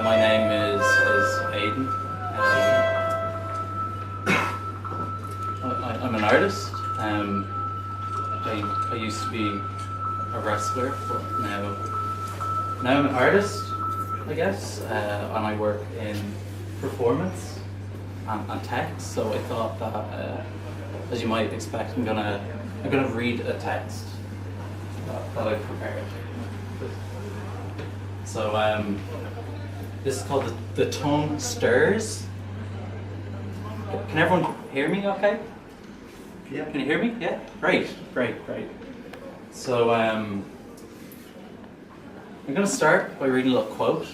My name is Aidan. I'm an artist. I used to be a wrestler, but now I'm an artist, I guess, and I work in performance and text. So I thought that, as you might expect, I'm gonna read a text that I've prepared. So this is called the Tongue Stirs. Can everyone hear me okay? Yeah. Can you hear me? Yeah? Great. So I'm going to start by reading a little quote.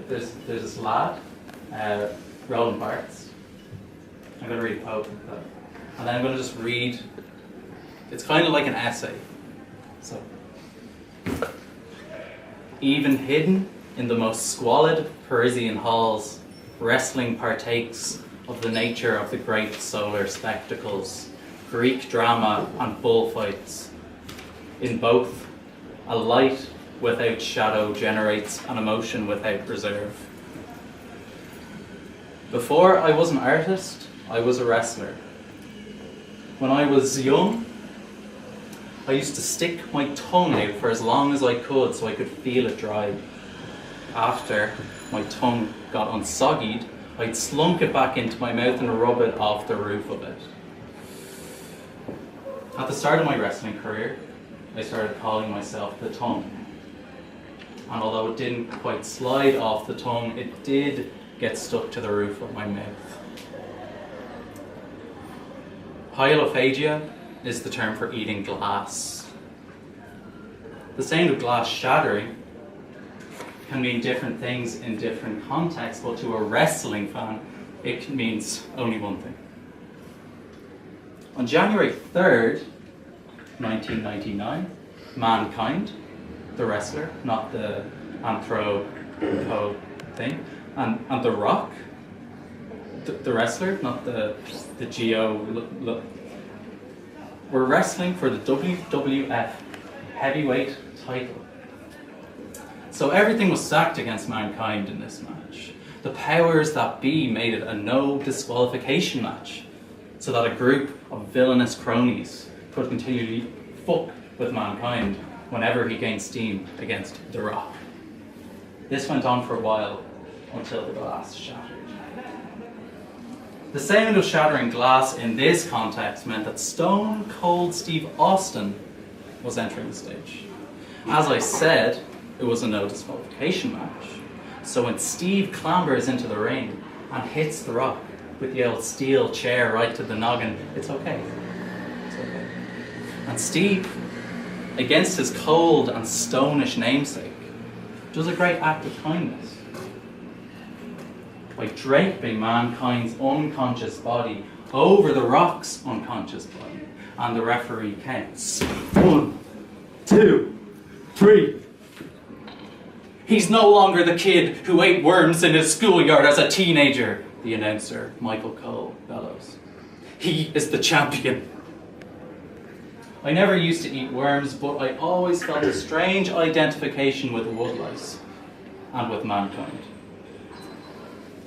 There's this lad, Roland Barthes. I'm going to read a quote, and then I'm going to just read. It's kind of like an essay. So, even hidden in the most squalid Parisian halls, wrestling partakes of the nature of the great solar spectacles, Greek drama and bullfights. In both, a light without shadow generates an emotion without reserve. Before I was an artist, I was a wrestler. When I was young, I used to stick my tongue out for as long as I could so I could feel it dry. After my tongue got unsoggied, I'd slunk it back into my mouth and rub it off the roof of it. At the start of my wrestling career, I started calling myself the Tongue. And although it didn't quite slide off the tongue, it did get stuck to the roof of my mouth. Hyalophagia is the term for eating glass. The sound of glass shattering can mean different things in different contexts, but to a wrestling fan, it means only one thing. On January 3rd, 1999, Mankind, the wrestler, not the anthro thing, and The Rock, the wrestler, not the Geo, were wrestling for the WWF heavyweight title. So everything was stacked against Mankind in this match. The powers that be made it a no disqualification match, so that a group of villainous cronies could continually fuck with Mankind whenever he gained steam against The Rock. This went on for a while until the glass shattered. The sound of shattering glass in this context meant that Stone Cold Steve Austin was entering the stage. As I said, it was a no disqualification match. So when Steve clambers into the ring and hits The Rock with the old steel chair right to the noggin, it's okay. It's okay. And Steve, against his cold and stonish namesake, does a great act of kindness by draping Mankind's unconscious body over The Rock's unconscious body, and the referee counts. 1, 2, 3. He's no longer the kid who ate worms in his schoolyard as a teenager, the announcer, Michael Cole, bellows. He is the champion. I never used to eat worms, but I always felt a strange identification with woodlice and with Mankind.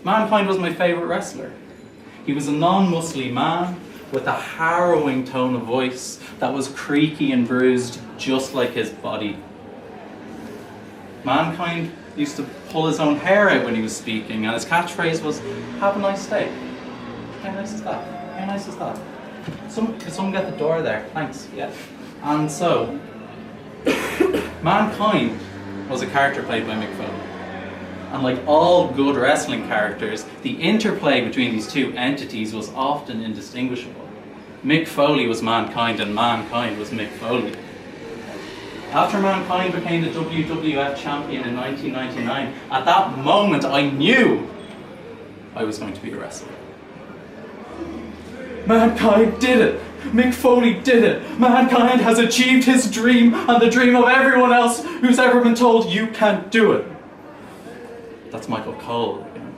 Mankind was my favourite wrestler. He was a non-muscly man with a harrowing tone of voice that was creaky and bruised just like his body. Mankind used to pull his own hair out when he was speaking, and his catchphrase was, "Have a nice day." How nice is that? How nice is that? Could someone get the door there? Thanks. Yeah. And so, Mankind was a character played by Mick Foley. And like all good wrestling characters, the interplay between these two entities was often indistinguishable. Mick Foley was Mankind and Mankind was Mick Foley. After Mankind became the WWF champion in 1999, at that moment I knew I was going to be a wrestler. Mankind did it! Mick Foley did it! Mankind has achieved his dream and the dream of everyone else who's ever been told you can't do it. That's Michael Cole again.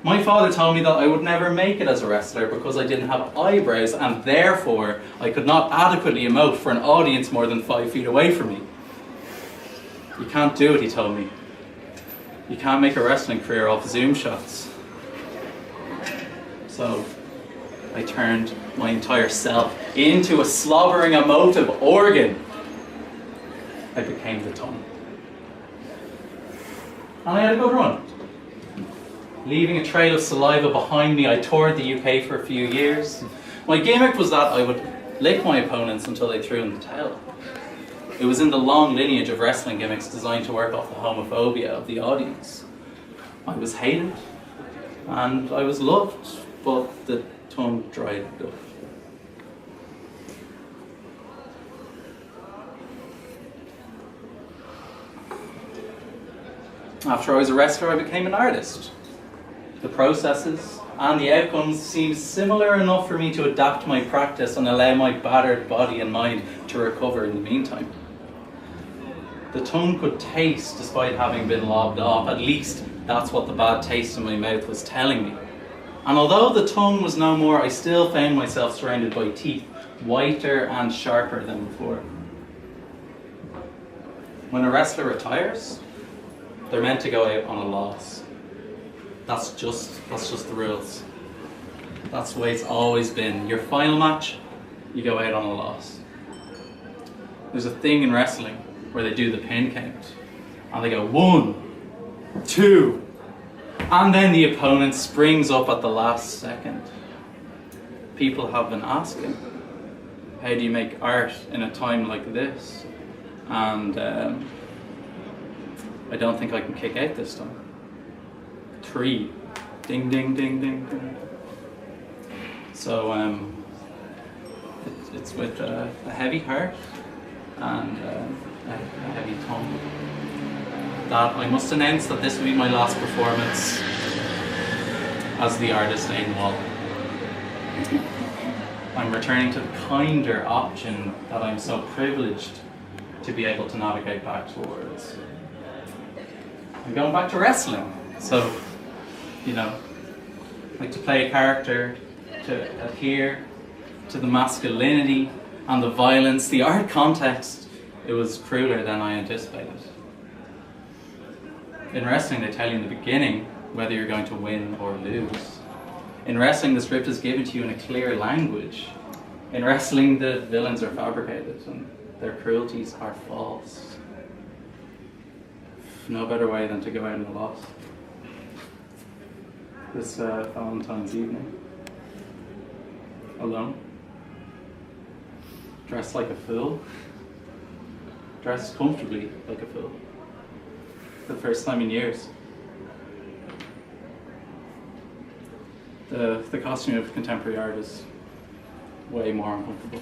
My father told me that I would never make it as a wrestler because I didn't have eyebrows and therefore I could not adequately emote for an audience more than 5 feet away from me. You can't do it, he told me. You can't make a wrestling career off Zoom shots. So I turned my entire self into a slobbering emotive organ. I became the tongue. And I had a good run. Leaving a trail of saliva behind me, I toured the UK for a few years. My gimmick was that I would lick my opponents until they threw in the towel. It was in the long lineage of wrestling gimmicks designed to work off the homophobia of the audience. I was hated, and I was loved, but the tongue dried up. After I was a wrestler, I became an artist. The processes and the outcomes seemed similar enough for me to adapt my practice and allow my battered body and mind to recover in the meantime. The tongue could taste despite having been lobbed off. At least that's what the bad taste in my mouth was telling me. And although the tongue was no more, I still found myself surrounded by teeth, whiter and sharper than before. When a wrestler retires, they're meant to go out on a loss. That's just the rules. That's the way it's always been. Your final match, you go out on a loss. There's a thing in wrestling where they do the pin count. And they go 1, 2, and then the opponent springs up at the last second. People have been asking, how do you make art in a time like this? And I don't think I can kick out this time. 3, ding, ding, ding, ding, ding. So it's with a heavy heart and a heavy tongue that I must announce that this will be my last performance as the artist Aidan Wall. I'm returning to the kinder option that I'm so privileged to be able to navigate back towards. I'm going back to wrestling, so, you know, like to play a character, to adhere to the masculinity and the violence, the art context. It was crueler than I anticipated. In wrestling, they tell you in the beginning whether you're going to win or lose. In wrestling, the script is given to you in a clear language. In wrestling, the villains are fabricated and their cruelties are false. No better way than to go out in a loss. This Valentine's evening. Alone. Dressed like a fool. Dressed comfortably like a fool. For the first time in years. The costume of contemporary art is way more uncomfortable.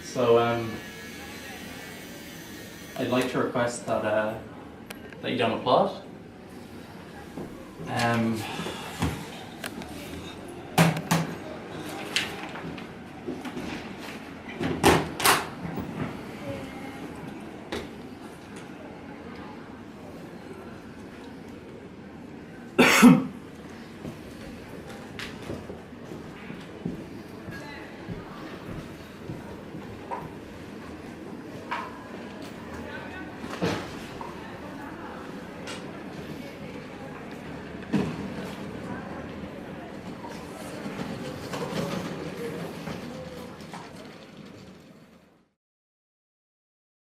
So I'd like to request that you don't applaud.